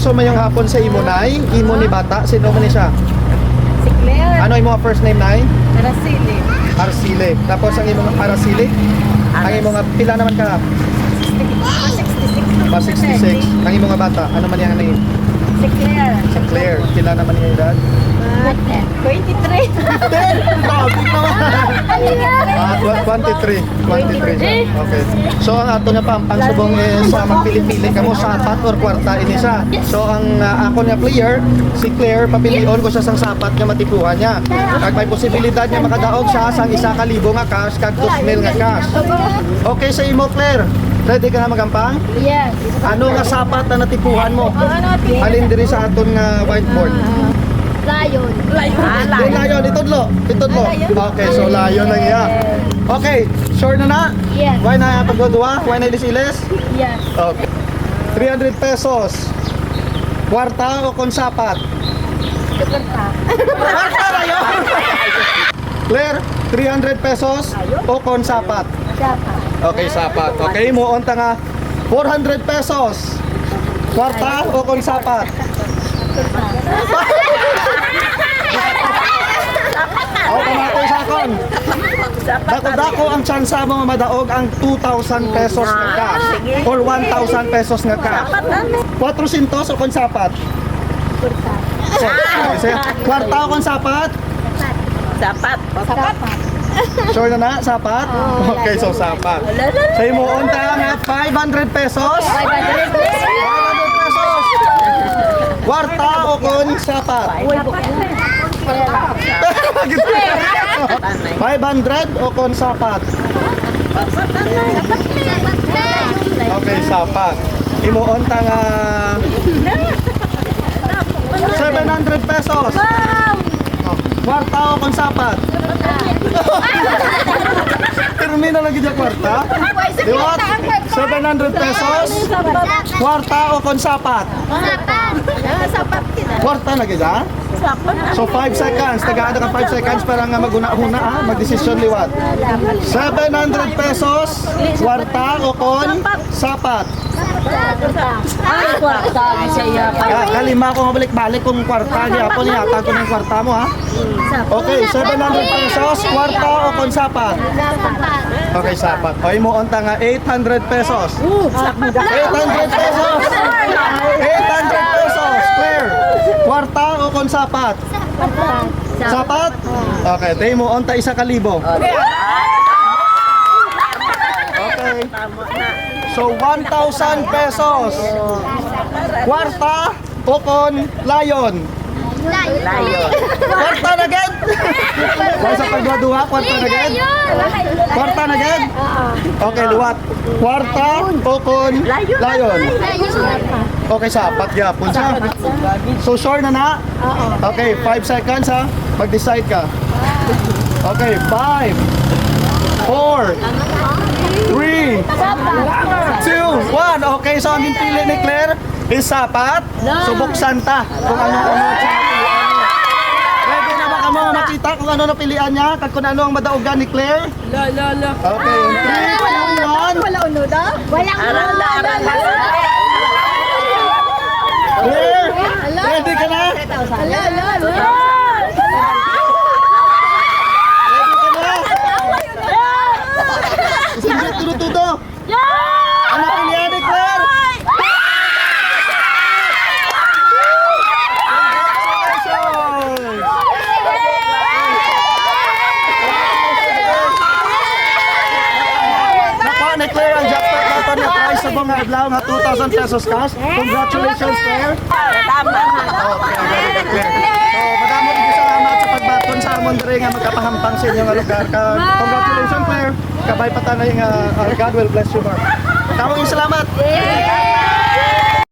so mayong hapon sa imo nay, imo ni bata, sino man ni siya? Si Claire. Ano imo nga first name nay? Araceli. Arcile. Tapos ang imo nga Araceli? Ang imo nga pila naman ka? 66. 66. Ang imo nga bata, ano man yang name? Si Claire. Si Claire. Pila naman niya edad? 23. Grabe naman. 23. 23 siya. Okay. So ang ato nga pampang subong is magpili-pili kamo sapat or kwarta ini siya. So ang ako nga player, si Claire, papilion ko siya sang sapat nga matipuhan niya. Kag may posibilidad nga makadaog siya sang 1,000 nga cash kag 2,000 nga cash. Okay sa imo Claire. Ready ka na magampang? Yes. Ano nga sapat na natipuhan mo? Ano Alin diri sa aton nga whiteboard? Lion. Yung lion, itudlo. Itudlo. Okay, so lion lang iya. Okay, sure na na? Yes. Why na pagdodua? Why na ilis-ilis? Yes. Okay. 300 pesos. Kwarta o konsapat? Kwarta na yun! Claire, 300 pesos o konsapat? Okay, sapat. Okay, mo onta nga 400 pesos. Kwarta o konsapat? O, kamatoy sa akon. Dako-dako ang tsansa mo madaog ang 2,000 pesos nga cash or 1,000 pesos nga cash. 400 o konsapat? Kwarta o konsapat? Sapat. Sure na na? Sapat? Okay, so sapat. Sa imo unta nga 500 pesos? 500 pesos. Kwarta o konsapat? 500 o konsapat? Okay, sapat. Imo unta nga 700 pesos. Kwarta o konsapat? Termina lagi dyan kwarta? Diwat? 700 pesos? Kwarta o konsapat? Kwarta na gida? So 5 seconds, tagaan ka 5 seconds para nga maguna-huna magdesisyon liwat. 700 pesos, kwarta o konsapat? Kalima ko mabalik-balik kung kwarta niya po niya, tago ng kwarta mo ha? Okay, 700 pesos, kwarta o konsapat? Okay, sapat. O mo onta nga 800 pesos. 800 pesos. 800 pesos. Clear. Kwarta o konsapat? Sapat? Okay, tayo mo onta 1,000. Okay. So 1,000 pesos. Kwarta o kon lion? Kwarta na agad? Wala sa pagduha, kwarta na agad? Kwarta na agad? Okay, luwat. Kwarta o kon lion? Okay, sapat yapon siya. So sure na na? Okay, 5 seconds ha. Mag-decide ka. Okay, 5 4 3 2 1. Okay, so ang pili ni Claire is sapat. So buksan ta kung ano-ano. Ready na ba kamo makita kung ano na pilian niya? Kag kung ano ang madaogan ni Claire? Okay, 3 2 1. Wala unuda? Walang unuda. Claire, ready ka na? Sige, tudo-tudo. Ano pilihan ni Claire? Nako, ni Claire ang jackpot natin na prize sa mga adlaw nga 2,000 pesos cash. Congratulations, Claire. Okay, very good, Claire. So, madamo din salamat sa pagbaton sa amon diri nga magkapahampang sa inyong lugar. Congratulations, Claire. Kabay pa tanay nga God will bless you more. Tawag yung salamat.